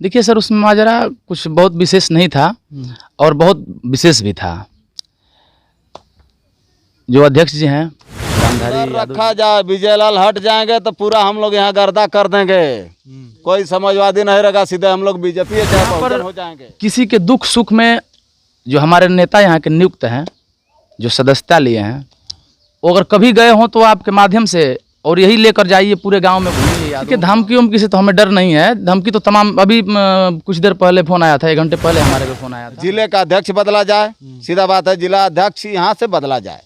देखिए सर, उसमें माजरा कुछ बहुत विशेष नहीं था और बहुत विशेष भी था। जो अध्यक्ष जी हैं रामधारी रखा जाए, विजय लाल हट जाएंगे तो पूरा हम लोग यहाँ गर्दा कर देंगे। कोई समाजवादी नहीं रहेगा, सीधे हम लोग बीजेपी चाहे बहुजन हो जाएंगे। किसी के दुख सुख में जो हमारे नेता यहाँ के नियुक्त हैं, जो सदस्यता लिए हैं, वो अगर कभी गए हों तो आपके माध्यम से और यही लेकर जाइए, पूरे गांव में घूमिए। देखिए धमकी उमकी से तो हमें डर नहीं है। धमकी तो तमाम, अभी कुछ देर पहले फोन आया था, 1 घंटे पहले हमारे को फोन आया था। जिले का अध्यक्ष बदला जाए, सीधा बात है, जिला अध्यक्ष यहाँ से बदला जाए,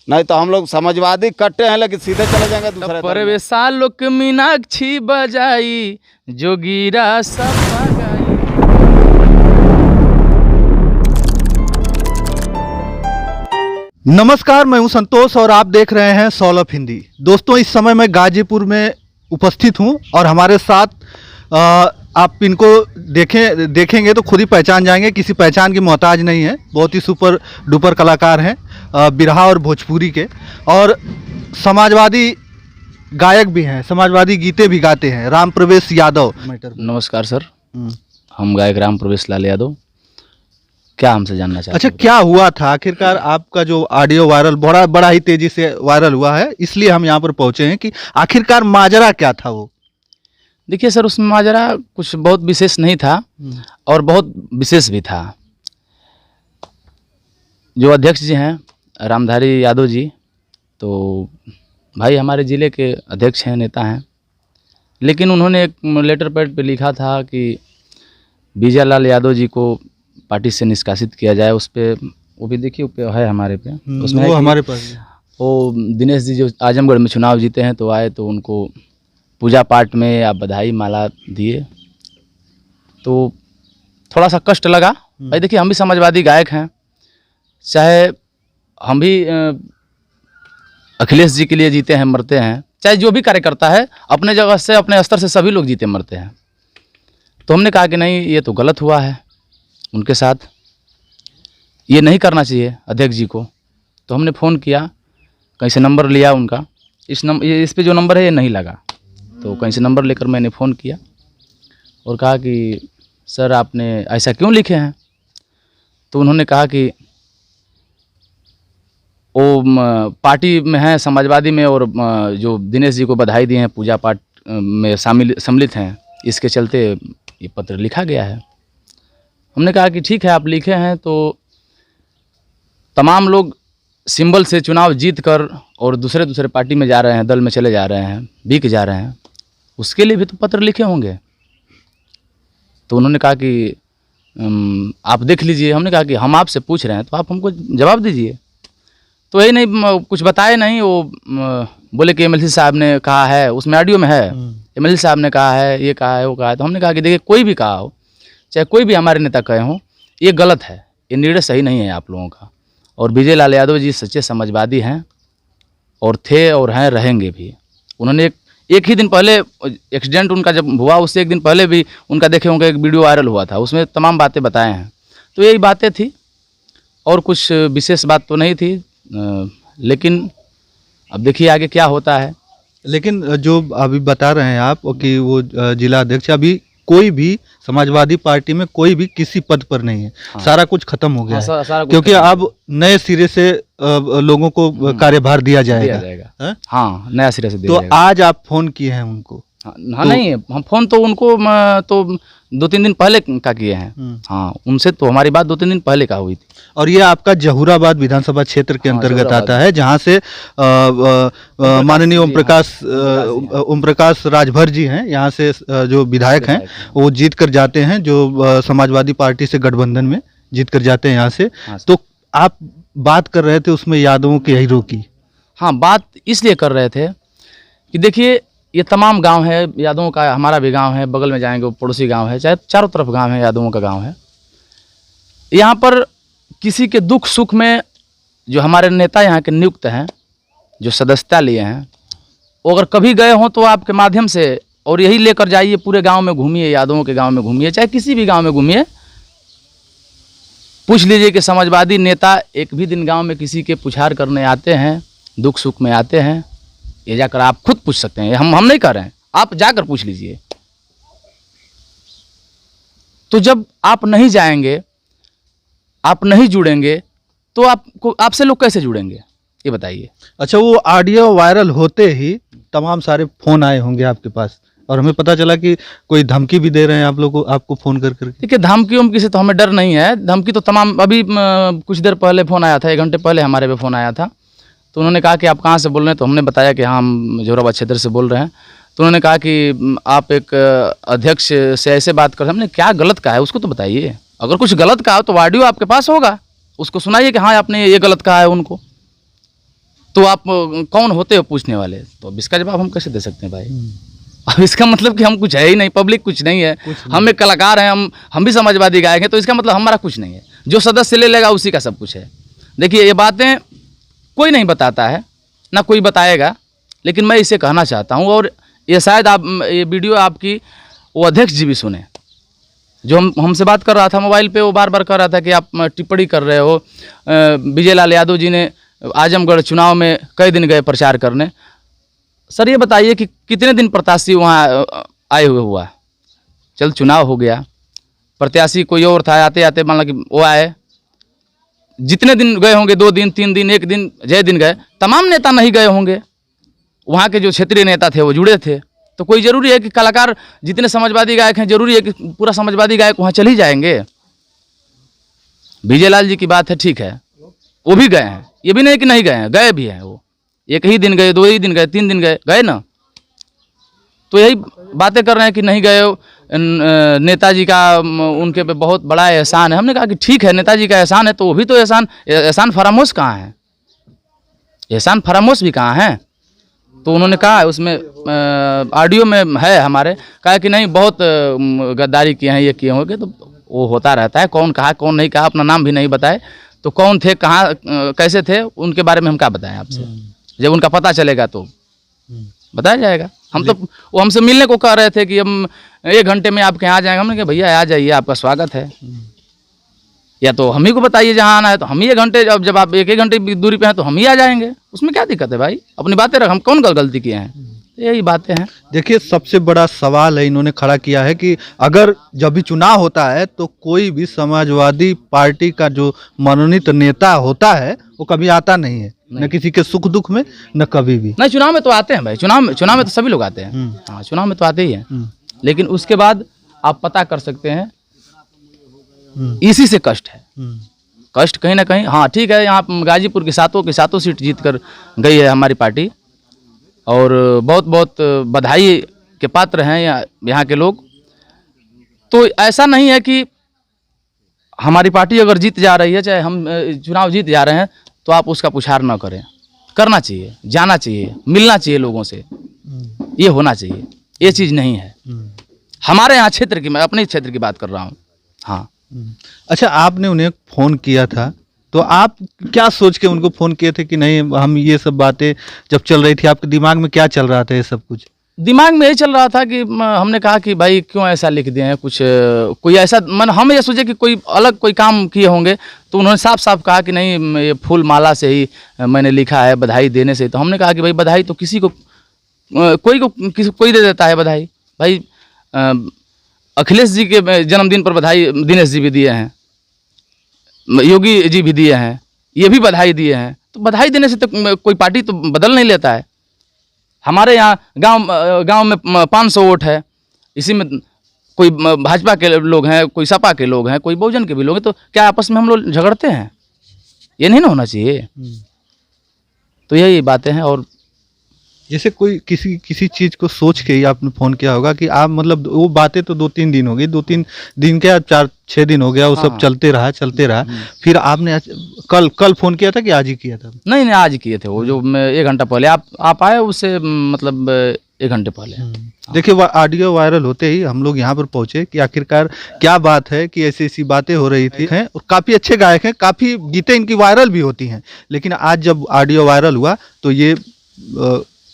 नहीं तो हम लोग समाजवादी कट्टे हैं लेकिन सीधे चले जाएंगे दूसरे। परवे सालोक मीनाक्षी बजाई, जोगीरा सब गाई। नमस्कार, मैं हूं संतोष और आप देख रहे हैं सॉल ऑफ हिंदी। दोस्तों, इस समय मैं गाजीपुर में उपस्थित हूं और हमारे साथ आप इनको देखेंगे तो खुद ही पहचान जाएंगे, किसी पहचान की मोहताज नहीं है। बहुत ही सुपर डुपर कलाकार हैं, बिरहा और भोजपुरी के, और समाजवादी गायक भी हैं, समाजवादी गीतें भी गाते हैं। राम प्रवेश यादव। नमस्कार सर, हम गायक राम प्रवेश लाल यादव। क्या हमसे जानना चाहते हैं? अच्छा, क्या हुआ था आखिरकार? आपका जो ऑडियो वायरल बड़ा ही तेजी से वायरल हुआ है, इसलिए हम यहाँ पर पहुंचे हैं कि आखिरकार माजरा क्या था वो। देखिए सर, उसमें माजरा कुछ बहुत विशेष नहीं था और बहुत विशेष भी था। जो अध्यक्ष जी हैं रामधारी यादव जी, तो भाई हमारे ज़िले के अध्यक्ष हैं, नेता हैं, लेकिन उन्होंने एक लेटर पैड पे लिखा था कि विजय लाल यादव जी को पार्टी से निष्कासित किया जाए। उस पर वो भी देखिए है हमारे पे, उसमें वो हमारे पास वो दिनेश जी जो आजमगढ़ में चुनाव जीते हैं, तो आए तो उनको पूजा पाठ में आप बधाई माला दिए, तो थोड़ा सा कष्ट लगा। भाई देखिए, हम भी समाजवादी गायक हैं, चाहे हम भी अखिलेश जी के लिए जीते हैं मरते हैं, चाहे जो भी कार्यकर्ता है अपने जगह से अपने स्तर से सभी लोग जीते मरते हैं। तो हमने कहा कि नहीं, ये तो गलत हुआ है उनके साथ, ये नहीं करना चाहिए अध्यक्ष जी को। तो हमने फ़ोन किया, कहीं से नंबर लिया उनका, इस पे जो नंबर है ये नहीं लगा, तो कहीं से नंबर लेकर मैंने फ़ोन किया और कहा कि सर आपने ऐसा क्यों लिखे हैं। तो उन्होंने कहा कि वो पार्टी में हैं, समाजवादी में, और जो दिनेश जी को बधाई दी हैं, पूजा पाठ में सम्मिलित हैं, इसके चलते ये पत्र लिखा गया है। हमने कहा कि ठीक है, आप लिखे हैं तो तमाम लोग सिंबल से चुनाव जीत कर और दूसरे पार्टी में जा रहे हैं, दल में चले जा रहे हैं, बिक जा रहे हैं, उसके लिए भी तो पत्र लिखे होंगे। तो उन्होंने कहा कि आप देख लीजिए। हमने कहा कि हम आपसे पूछ रहे हैं तो आप हमको जवाब दीजिए। तो यही नहीं, कुछ बताए नहीं। वो बोले कि एमएलसी साहब ने कहा है, उसमें ऑडियो में है, एमएलसी साहब ने कहा है, ये कहा है, वो कहा है। तो हमने कहा कि देखिए, कोई भी कहा हो, चाहे कोई भी हमारे नेता कहे हों, ये गलत है, ये निर्णय सही नहीं है आप लोगों का। और विजय लाल यादव जी सच्चे समाजवादी हैं और थे और हैं, रहेंगे भी। उन्होंने एक ही दिन पहले एक्सीडेंट उनका जब हुआ, उससे एक दिन पहले भी उनका देखे होंगे एक वीडियो वायरल हुआ था, उसमें तमाम बातें बताए हैं। तो यही बातें थी और कुछ विशेष बात तो नहीं थी, लेकिन अब देखिए आगे क्या होता है। लेकिन जो अभी बता रहे हैं आप कि वो जिला अध्यक्ष, अभी कोई भी समाजवादी पार्टी में कोई भी किसी पद पर नहीं है। हाँ। सारा कुछ खत्म हो गया है, क्योंकि अब नए सिरे से लोगों को कार्यभार दिया जाएगा। हाँ, नया सिरे से दिया तो जाएगा। आज आप फोन किए हैं उनको? हाँ, तो, नहीं, हम फोन तो उनको तो 2-3 दिन पहले का किए हैं। हाँ, उनसे तो हमारी बात 2-3 दिन पहले का हुई थी। और ये आपका जहूराबाद विधानसभा क्षेत्र के अंतर्गत आता है, जहां से माननीय ओम प्रकाश राजभर जी हैं, यहाँ से जो विधायक हैं, वो जीत कर जाते हैं, जो समाजवादी पार्टी से गठबंधन में जीत कर जाते हैं यहाँ से। तो आप बात कर रहे थे उसमें यादवों के हीरो की। हाँ, बात इसलिए कर रहे थे कि देखिए, ये तमाम गांव है यादवों का, हमारा भी गांव है, बगल में जाएंगे वो पड़ोसी गांव है, चाहे चारों तरफ गांव है, यादवों का गांव है। यहाँ पर किसी के दुख सुख में जो हमारे नेता यहाँ के नियुक्त हैं, जो सदस्यता लिए हैं, वो अगर कभी गए हों तो आपके माध्यम से और यही लेकर जाइए, पूरे गांव में घूमिए, यादवों के गांव में घूमिए, चाहे किसी भी गांव में घूमिए, पूछ लीजिए कि समाजवादी नेता एक भी दिन गांव में किसी के पुछार करने आते हैं, दुख सुख में आते हैं। ये जाकर आप खुद पूछ सकते हैं, हम नहीं कर रहे हैं, आप जाकर पूछ लीजिए। तो जब आप नहीं जाएंगे, आप नहीं जुड़ेंगे, तो आपको आपसे लोग कैसे जुड़ेंगे, ये बताइए। अच्छा, वो ऑडियो वायरल होते ही तमाम सारे फोन आए होंगे आपके पास, और हमें पता चला कि कोई धमकी भी दे रहे हैं आप लोगों को, आपको फोन कर करके। देखिए, धमकी उमकी से तो हमें डर नहीं है। धमकी तो तमाम, अभी कुछ देर पहले फ़ोन आया था, 1 घंटे पहले हमारे पे फ़ोन आया था। तो उन्होंने कहा कि आप कहाँ से बोल रहे हैं, तो हमने बताया कि हाँ, हम जोराबाद क्षेत्र से बोल रहे हैं। तो उन्होंने कहा कि आप एक अध्यक्ष से ऐसे बात कर, हमने क्या गलत कहा है उसको तो बताइए। अगर कुछ गलत कहा हो तो ऑडियो आपके पास होगा, उसको सुनाइए कि हाँ आपने ये गलत कहा है उनको। तो आप कौन होते हो पूछने वाले? तो अब इसका जवाब हम कैसे दे सकते हैं भाई? अब इसका मतलब कि हम कुछ है ही नहीं, पब्लिक कुछ नहीं है। हम एक कलाकार हैं, हम भी समाजवादी गायक हैं, तो इसका मतलब हमारा कुछ नहीं है। जो सदस्य ले लेगा उसी का सब कुछ है। देखिए, ये बातें कोई नहीं बताता है, ना कोई बताएगा, लेकिन मैं इसे कहना चाहता हूँ, और ये शायद आप ये वीडियो आपकी वो अध्यक्ष जी भी सुने, जो हमसे बात कर रहा था मोबाइल पे। वो बार बार कह रहा था कि आप टिप्पणी कर रहे हो। विजय लाल यादव जी ने आजमगढ़ चुनाव में कई दिन गए प्रचार करने। सर ये बताइए कि कितने दिन प्रत्याशी वहाँ आए हुए हुआ? चल चुनाव हो गया, प्रत्याशी कोई और था, आते आते मान लो कि वो आए, जितने दिन गए होंगे, 2 दिन 3 दिन 1 दिन जय दिन गए, तमाम नेता नहीं गए होंगे। वहाँ के जो क्षेत्रीय नेता थे वो जुड़े थे। तो कोई ज़रूरी है कि कलाकार जितने समाजवादी गायक हैं, ज़रूरी है कि पूरा समाजवादी गायक वहाँ चल ही जाएंगे? विजय लाल जी की बात है, ठीक है, वो भी गए हैं, ये भी नहीं कि नहीं गए हैं, गए भी हैं। वो 1 ही दिन गए, 2 ही दिन गए, 3 दिन गए ना। तो यही बातें कर रहे हैं कि नहीं गए हो, नेताजी का उनके पे बहुत बड़ा एहसान है। हमने कहा कि ठीक है, नेताजी का एहसान है, तो वो भी तो एहसान फरामोश कहाँ है? एहसान फरामोश भी कहाँ है? तो उन्होंने कहा उसमें ऑडियो में है हमारे, कहा कि नहीं बहुत गद्दारी किए हैं, ये किए होंगे। तो वो होता रहता है, कौन कहा कौन नहीं कहा, अपना नाम भी नहीं बताए, तो कौन थे, कहाँ कैसे थे, उनके बारे में हम क्या बताएं आपसे? जब उनका पता चलेगा तो बताया जाएगा। हम तो, वो हमसे मिलने को कह रहे थे कि हम 1 घंटे में आपके यहाँ आ जाएंगे। हमने कहा भैया आ जाइए, आपका स्वागत है, या तो हम ही को बताइए जहाँ आना है, तो हम ही 1 घंटे, जब आप 1 घंटे की दूरी पे हैं तो हम ही आ जाएंगे। उसमें क्या दिक्कत है भाई? अपनी बातें रख, हम कौन गलती किए हैं? यही बातें हैं। देखिए, सबसे बड़ा सवाल है इन्होंने खड़ा किया है कि अगर जब भी चुनाव होता है तो कोई भी समाजवादी पार्टी का जो मनोनीत नेता होता है वो कभी आता नहीं है, न किसी के सुख दुख में, न कभी भी। नहीं, चुनाव में तो आते हैं भाई, चुनाव में तो सभी लोग आते हैं। हाँ, चुनाव में तो आते ही हैं, लेकिन उसके बाद आप पता कर सकते हैं, इसी से कष्ट है। कष्ट कहीं ना कहीं, हाँ ठीक है, यहाँ गाजीपुर की सातों सीट जीत कर गई है हमारी पार्टी, और बहुत बहुत बधाई के पात्र हैं यहाँ के लोग। तो ऐसा नहीं है कि हमारी पार्टी अगर जीत जा रही है, चाहे हम चुनाव जीत जा रहे हैं, तो आप उसका पुछार ना करें। करना चाहिए, जाना चाहिए, मिलना चाहिए लोगों से, ये होना चाहिए। ये चीज़ नहीं है हमारे यहाँ क्षेत्र की, मैं अपने क्षेत्र की बात कर रहा हूँ। हाँ। अच्छा, आपने उन्हें फ़ोन किया था, तो आप क्या सोच के उनको फ़ोन किए थे कि नहीं हम ये सब बातें जब चल रही थी, आपके दिमाग में क्या चल रहा था? ये सब कुछ दिमाग में यही चल रहा था कि हमने कहा कि भाई क्यों ऐसा लिख दिए हैं, कुछ कोई ऐसा, मन हम ये सोचे कि कोई अलग कोई काम किए होंगे। तो उन्होंने साफ साफ कहा कि नहीं, ये फूल माला से ही मैंने लिखा है, बधाई देने से। तो हमने कहा कि भाई बधाई तो किसी को कोई दे देता है बधाई भाई। अखिलेश जी के जन्मदिन पर बधाई दिनेश जी भी दिए हैं, योगी जी भी दिए हैं, ये भी बधाई दिए हैं। तो बधाई देने से तो कोई पार्टी तो बदल नहीं लेता है। हमारे यहाँ गांव में 500 वोट है, इसी में कोई भाजपा के लोग हैं, कोई सपा के लोग हैं, कोई बहुजन के भी लोग हैं। तो क्या आपस में हम लोग झगड़ते हैं? ये नहीं ना होना चाहिए। तो यही बातें हैं। और जैसे कोई किसी चीज़ को सोच के ही आपने फ़ोन किया होगा कि आप, मतलब वो बातें तो 2-3 दिन हो गई, 2-3 दिन क्या 4-6 दिन हो गया, वो सब चलते रहा। फिर आपने कल फ़ोन किया था कि आज ही किया था? नहीं, आज किए थे वो, जो 1 घंटा पहले आप आए, उससे मतलब 1 घंटे पहले। देखिए, ऑडियो वायरल होते ही हम लोग यहाँ पर पहुँचे कि आखिरकार क्या बात है कि ऐसी बातें हो रही थी हैं। और काफ़ी अच्छे गायक हैं, काफ़ी गीतें इनकी वायरल भी होती हैं, लेकिन आज जब ऑडियो वायरल हुआ तो ये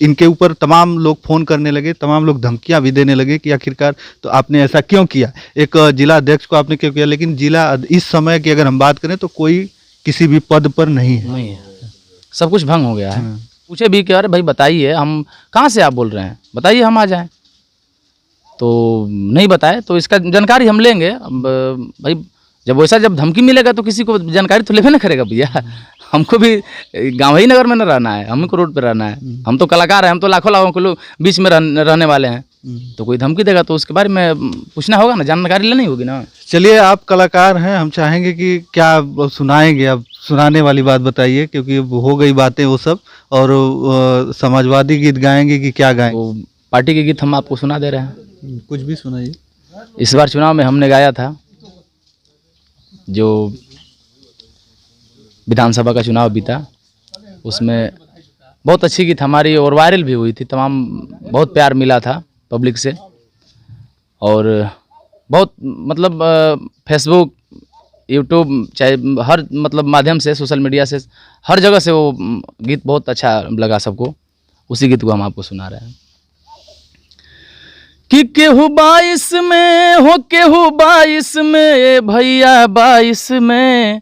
इनके ऊपर तमाम लोग फ़ोन करने लगे, तमाम लोग धमकियां भी देने लगे कि आखिरकार तो आपने ऐसा क्यों किया, एक जिला अध्यक्ष को आपने क्यों किया। लेकिन जिला इस समय की अगर हम बात करें तो कोई किसी भी पद पर नहीं है, सब कुछ भंग हो गया है। पूछे भी कि अरे भाई बताइए, हम कहाँ से आप बोल रहे हैं, बताइए हम आ जाएं। तो नहीं बताए, तो इसका जानकारी हम लेंगे। अब भाई जब धमकी मिलेगा तो किसी को जानकारी तो लेवे ना करेगा भैया। हमको भी गाँव ही नगर में न रहना है, हम को रोड पे रहना है। हम तो कलाकार हैं, हम तो लाखों के लोग बीच में रहने वाले हैं। तो कोई धमकी देगा तो उसके बारे में पूछना होगा ना, जानकारी लेनी होगी ना। चलिए, आप कलाकार हैं, हम चाहेंगे कि क्या अब सुनाएंगे, अब सुनाने वाली बात बताइए, क्योंकि हो गई बातें वो सब। और समाजवादी गीत गाएंगे कि क्या गाएंगे? वो पार्टी के गीत हम आपको सुना दे रहे हैं। कुछ भी सुनाइए। इस बार चुनाव में हमने गाया था, जो विधानसभा का चुनाव बीता, उसमें बहुत अच्छी गीत हमारी और वायरल भी हुई थी। तमाम बहुत प्यार मिला था पब्लिक से, और बहुत मतलब फेसबुक, यूट्यूब, चाहे हर मतलब माध्यम से, सोशल मीडिया से, हर जगह से वो गीत बहुत अच्छा लगा सबको। उसी गीत को हम आपको सुना रहे हैं। कि केहू 22 में हो, केहू 22 में भैया 22 में,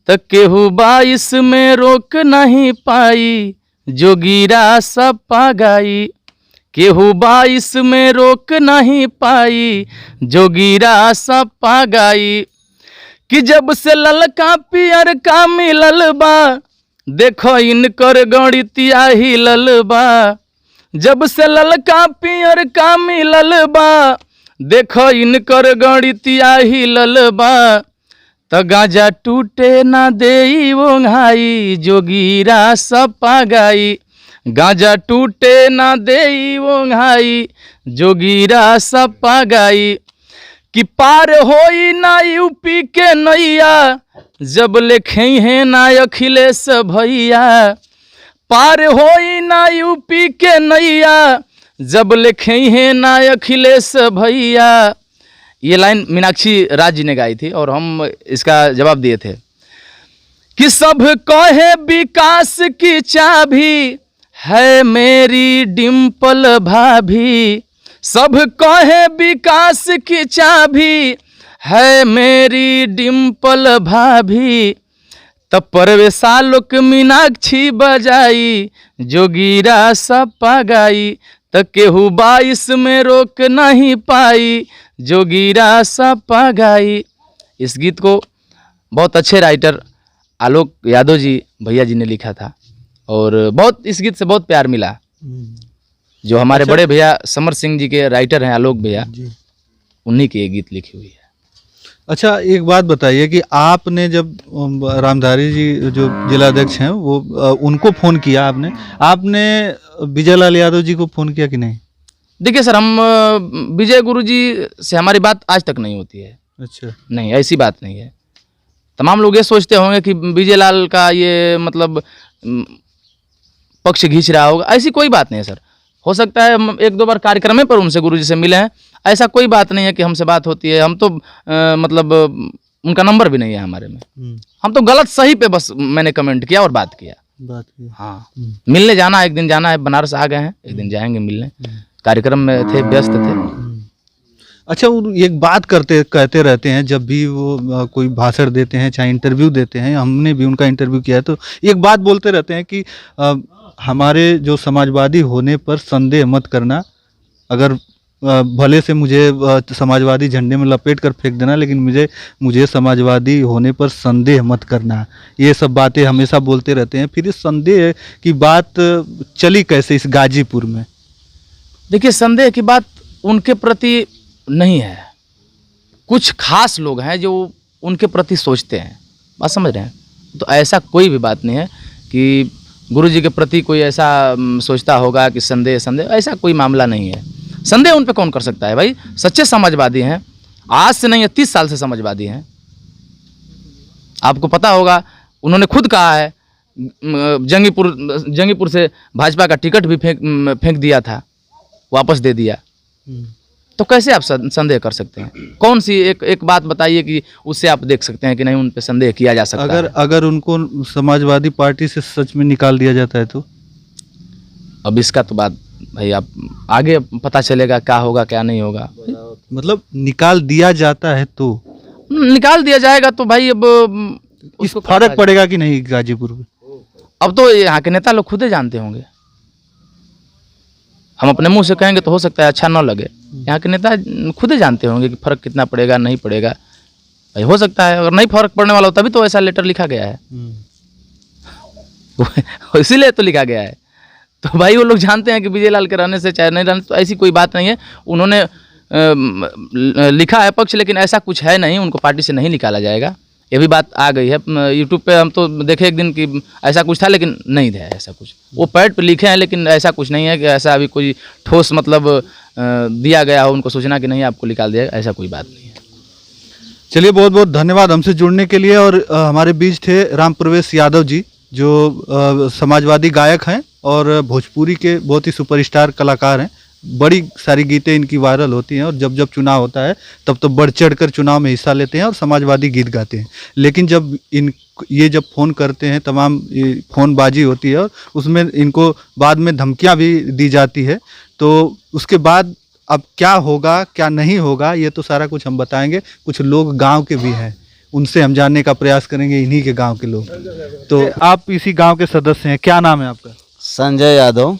त केहू 22 में रोक नहीं पाई, जोगीरा सब पागाई। केहू 22 में रोक नहीं पाई, जोगीरा सब पागाई। कि जब से ललका पियर का मिलल बा, देखो इनकर गणितिया हिलल बा। जब से ललका पियर का मिलल बा, देखो इनकर गणितिया हिलल बा। त गांजा टूटे ना देई ओंघाई, जोगीरा सब पागाई। गांजा टूटे ना देई ओंघाई, जोगीरा सब पागाई। कि पार होई ना यूपी के नैया, जब लिखे हैं ना अखिलेश भैया। पार होई ना यूपी के नैया, जब लिखे हैं ना अखिलेश भैया। ये लाइन मीनाक्षी राज जी ने गाई थी और हम इसका जवाब दिए थे कि सब कहे विकास की चाबी है मेरी डिम्पल भाभी। सब कहे विकास की चाबी है मेरी डिम्पल भाभी। तब परवेशालोक मीनाक्षी बजाई, जोगीरा सब पागाई। त केहू 22 में रोक नहीं पाई, जोगीरा सब पागाई। इस गीत को बहुत अच्छे राइटर आलोक यादव जी भैया जी ने लिखा था, और बहुत इस गीत से बहुत प्यार मिला। जो हमारे बड़े भैया समर सिंह जी के राइटर हैं, आलोक भैया, उन्हीं की ये गीत लिखी हुई है। अच्छा, एक बात बताइए कि आपने जब रामधारी जी जो जिलाध्यक्ष हैं वो उनको फ़ोन किया, आपने विजय लाल यादव जी को फ़ोन किया कि नहीं? देखिए सर, हम विजय गुरु जी से हमारी बात आज तक नहीं होती है। अच्छा, नहीं, ऐसी बात नहीं है। तमाम लोग ये सोचते होंगे कि विजय लाल का ये मतलब पक्ष खींच रहा होगा। ऐसी कोई बात नहीं है सर। हो सकता है हम 1-2 बार कार्यक्रम पर उनसे गुरु जी से मिले हैं, ऐसा कोई बात नहीं है कि हमसे बात होती है। हम तो मतलब उनका नंबर भी नहीं है हमारे में। हम तो गलत सही पे बस मैंने कमेंट किया और बात किया। हाँ, मिलने जाना, एक दिन जाना है, बनारस आ गए हैं, एक दिन जाएंगे मिलने। कार्यक्रम में थे, व्यस्त थे। अच्छा, वो एक बात कहते रहते हैं जब भी वो कोई भाषण देते हैं, चाहे इंटरव्यू देते हैं, हमने भी उनका इंटरव्यू किया है, तो एक बात बोलते रहते हैं कि हमारे जो समाजवादी होने पर संदेह मत करना। अगर भले से मुझे समाजवादी झंडे में लपेट कर फेंक देना, लेकिन मुझे समाजवादी होने पर संदेह मत करना। ये सब बातें हमेशा बोलते रहते हैं। फिर इस संदेह की बात चली कैसे इस गाजीपुर में? देखिए, संदेह की बात उनके प्रति नहीं है। कुछ खास लोग हैं जो उनके प्रति सोचते हैं, बात समझ रहे हैं? तो ऐसा कोई भी बात नहीं है कि गुरु जी के प्रति कोई ऐसा सोचता होगा कि संदेह, ऐसा कोई मामला नहीं है। संदेह उन पे कौन कर सकता है भाई? सच्चे समाजवादी हैं, आज से नहीं है 30 साल से समाजवादी हैं। आपको पता होगा, उन्होंने खुद कहा है जंगीपुर से भाजपा का टिकट भी फेंक दिया था, वापस दे दिया। तो कैसे आप संदेह कर सकते हैं? कौन सी एक बात बताइए कि उससे आप देख सकते हैं कि नहीं उन पे संदेह किया जा सकता है? अगर उनको समाजवादी पार्टी से सच में निकाल दिया जाता है तो? अब इसका तो बात भाई आप आगे पता चलेगा क्या होगा क्या नहीं होगा। मतलब निकाल दिया जाता है तो? निकाल दिया जाएगा तो भाई अब इसको फर्क पड़ेगा कि नहीं गाजीपुर में? अब तो यहाँ के नेता लोग खुद ही जानते होंगे। हम अपने मुंह से कहेंगे तो हो सकता है अच्छा ना लगे, यहाँ के नेता खुद ही जानते होंगे कि फ़र्क कितना पड़ेगा नहीं पड़ेगा। भाई हो सकता है अगर नहीं फ़र्क पड़ने वाला हो तभी तो ऐसा लेटर लिखा गया है, इसीलिए तो लिखा गया है। तो भाई वो लोग जानते हैं कि विजय लाल के रहने से चाहे नहीं रहने, तो ऐसी कोई बात नहीं है। उन्होंने लिखा है पक्ष, लेकिन ऐसा कुछ है नहीं, उनको पार्टी से नहीं निकाला जाएगा। ये भी बात आ गई है यूट्यूब पे, हम तो देखे एक दिन कि ऐसा कुछ था लेकिन नहीं था ऐसा कुछ। वो पैड पे लिखे हैं लेकिन ऐसा कुछ नहीं है कि ऐसा अभी कोई ठोस मतलब दिया गया हो उनको सूचना कि नहीं आपको निकाल दिया, ऐसा कोई बात नहीं है। चलिए बहुत बहुत धन्यवाद हमसे जुड़ने के लिए। और हमारे बीच थे राम प्रवेश यादव जी, जो समाजवादी गायक हैं और भोजपुरी के बहुत ही सुपरस्टार कलाकार हैं। बड़ी सारी गीतें इनकी वायरल होती हैं और जब जब चुनाव होता है तब तो बढ़ चढ़ कर चुनाव में हिस्सा लेते हैं और समाजवादी गीत गाते हैं। लेकिन जब ये जब फ़ोन करते हैं, तमाम फ़ोनबाजी होती है और उसमें इनको बाद में धमकियां भी दी जाती है, तो उसके बाद अब क्या होगा क्या नहीं होगा ये तो सारा कुछ हम बताएंगे। कुछ लोग गाँव के भी हैं, उनसे हम जानने का प्रयास करेंगे, इन्हीं के गाँव के लोग। तो आप इसी गाँव के सदस्य हैं, क्या नाम है आपका? संजय यादव,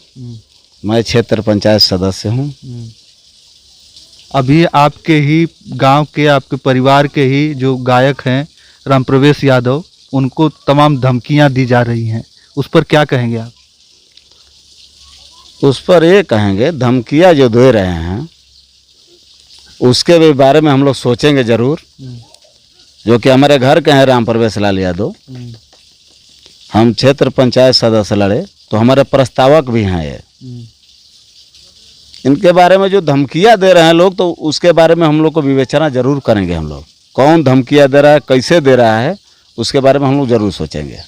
मैं क्षेत्र पंचायत सदस्य हूँ। अभी आपके ही गांव के, आपके परिवार के ही जो गायक हैं राम प्रवेश यादव, उनको तमाम धमकियां दी जा रही हैं, उस पर क्या कहेंगे आप? उस पर ये कहेंगे धमकियाँ जो दे रहे हैं उसके भी बारे में हम लोग सोचेंगे ज़रूर। जो कि हमारे घर के हैं राम प्रवेश लाल यादव, हम क्षेत्र पंचायत सदस्य लड़े तो हमारे प्रस्तावक भी हैं ये। इनके बारे में जो धमकियां दे रहे हैं लोग, तो उसके बारे में हम लोग को विवेचना जरूर करेंगे। हम लोग कौन धमकियां दे रहा है, कैसे दे रहा है, उसके बारे में हम लोग जरूर सोचेंगे।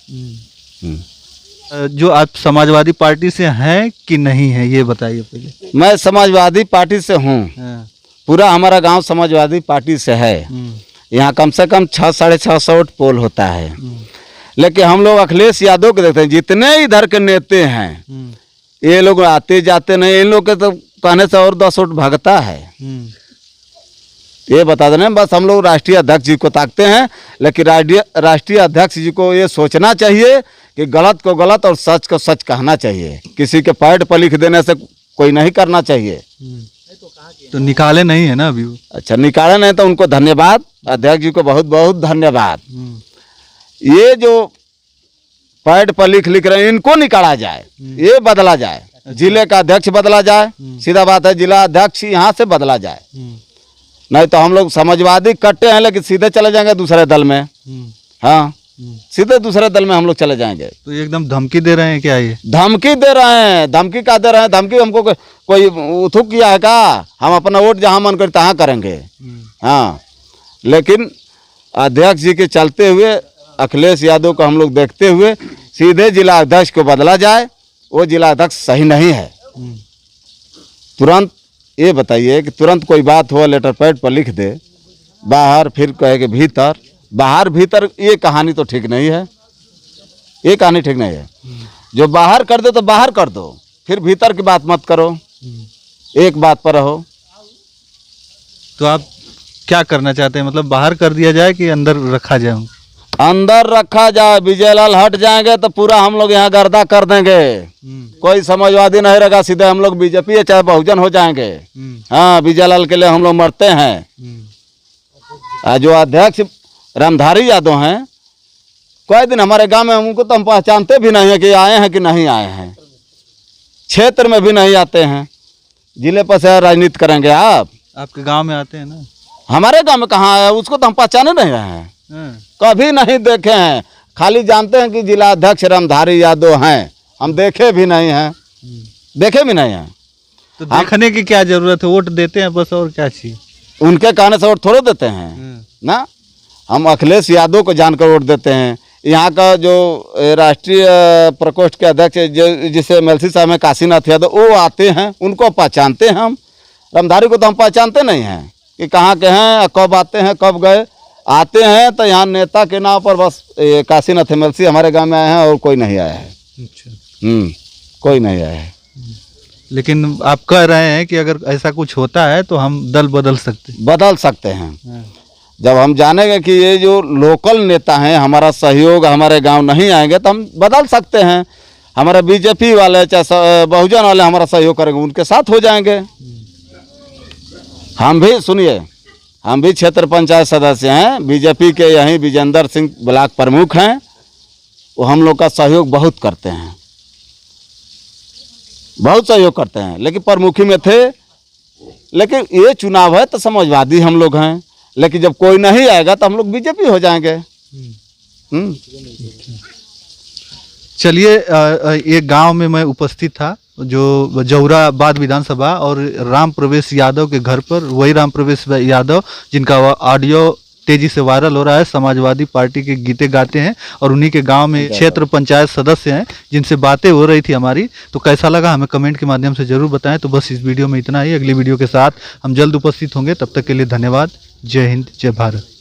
जो आप समाजवादी पार्टी से हैं कि नहीं है ये बताइए पहले। मैं समाजवादी पार्टी से हूँ, पूरा हमारा गांव समाजवादी पार्टी से है। यहाँ कम से कम 600-650 वोट पोल होता है। लेकिन हम लोग अखिलेश यादव को देखते हैं, जितने इधर के नेता हैं ये लोग आते जाते नहीं, इन लोग के तो कहने से और 10 वोट भागता है। ये बता देना, बस हम लोग राष्ट्रीय अध्यक्ष जी को ताकते हैं। लेकिन राष्ट्रीय अध्यक्ष जी को ये सोचना चाहिए कि गलत को गलत और सच को सच कहना चाहिए। किसी के पैड पर लिख देने से कोई नहीं करना चाहिए। तो निकाले नहीं है ना अभी वो? अच्छा, निकाले नहीं तो उनको धन्यवाद, अध्यक्ष जी को बहुत बहुत धन्यवाद। ये जो पैड पर लिख रहे हैं इनको निकाला जाए, ये बदला जाए। जिले का अध्यक्ष बदला जाए, सीधा बात है, जिला अध्यक्ष यहाँ से बदला जाए। नहीं तो हम लोग समाजवादी कट्टे हैं लेकिन सीधे चले जाएंगे दूसरे दल में। हाँ, सीधे दूसरे दल में हम लोग चले जाएंगे। तो ये एकदम धमकी दे रहे हैं क्या? ये धमकी दे रहे हैं। धमकी का दे रहे हैं? धमकी हमको कोई उथुक किया है का? हम अपना वोट जहाँ मन करे तहाँ करेंगे। हाँ, लेकिन अध्यक्ष जी के चलते हुए अखिलेश यादव को हम लोग देखते हुए सीधे जिला अध्यक्ष को बदला जाए। वो जिला अध्यक्ष सही नहीं है। तुरंत ये बताइए कि तुरंत कोई बात हो लेटर पैड पर लिख दे, बाहर फिर कहे कि भीतर, बाहर भीतर, ये कहानी तो ठीक नहीं है। ये कहानी ठीक नहीं है। जो बाहर कर दो तो बाहर कर दो, फिर भीतर की बात मत करो, एक बात पर रहो। तो आप क्या करना चाहते हैं? मतलब बाहर कर दिया जाए कि अंदर रखा जाए? अंदर रखा जाए। विजय लाल हट जाएंगे तो पूरा हम लोग यहाँ गर्दा कर देंगे। कोई समाजवादी नहीं रहेगा, सीधे हम लोग बीजेपी चाहे बहुजन हो जाएंगे। हाँ, विजय लाल के लिए हम लोग मरते हैं। जो अध्यक्ष रामधारी यादव हैं, कोई दिन हमारे गांव में, उनको तो हम पहचानते भी नहीं है कि आए हैं कि नहीं आए हैं। क्षेत्र में भी नहीं आते हैं। जिले पर से राजनीति करेंगे आप? आपके गांव में आते हैं ना? हमारे गांव में कहाँ आया, उसको तो हम पहचाने नहीं रहे हैं, कभी नहीं देखे हैं। खाली जानते हैं कि जिला अध्यक्ष रामधारी यादव हैं, हम देखे भी नहीं हैं, देखे भी नहीं हैं। तो देखने की क्या जरूरत है? वोट देते हैं बस, और क्या चाहिए? उनके कहने से वोट थोड़े देते हैं ना। हम अखिलेश यादव को जानकर वोट देते हैं। यहाँ का जो राष्ट्रीय प्रकोष्ठ के अध्यक्ष जिसे MLC साहब हैं काशीनाथ यादव, वो आते हैं, उनको पहचानते हैं हम। रामधारी को तो हम पहचानते नहीं हैं कि कहाँ के हैं, कब आते हैं, कब गए। आते हैं तो यहाँ नेता के नाम पर बस काशीनाथ MLC हमारे गांव में आए हैं और कोई नहीं आया है। अच्छा। कोई नहीं आया है। लेकिन आप कह रहे हैं कि अगर ऐसा कुछ होता है तो हम दल बदल सकते हैं। जब हम जानेंगे कि ये जो लोकल नेता हैं, हमारा सहयोग हमारे गांव नहीं आएंगे तो हम बदल सकते हैं। हमारा बीजेपी वाले चाहे बहुजन वाले हमारा सहयोग करेंगे, उनके साथ हो जाएंगे। हम भी सुनिए, हम भी क्षेत्र पंचायत सदस्य हैं, बीजेपी के यहीं विजेंद्र सिंह ब्लॉक प्रमुख हैं, वो हम लोग का सहयोग बहुत करते हैं, बहुत सहयोग करते हैं। लेकिन प्रमुखी में थे, लेकिन ये चुनाव है तो समाजवादी हम लोग हैं, लेकिन जब कोई नहीं आएगा तो हम लोग बीजेपी हो जाएंगे। चलिए, एक गांव में मैं उपस्थित था जो जौहराबाद विधानसभा, और राम प्रवेश यादव के घर पर, वही राम प्रवेश यादव जिनका ऑडियो तेजी से वायरल हो रहा है, समाजवादी पार्टी के गीते गाते हैं और उन्हीं के गांव में क्षेत्र पंचायत सदस्य हैं, जिनसे बातें हो रही थी हमारी। तो कैसा लगा हमें कमेंट के माध्यम से जरूर बताएं। तो बस इस वीडियो में इतना ही, अगली वीडियो के साथ हम जल्द उपस्थित होंगे, तब तक के लिए धन्यवाद। जय हिंद, जय भारत।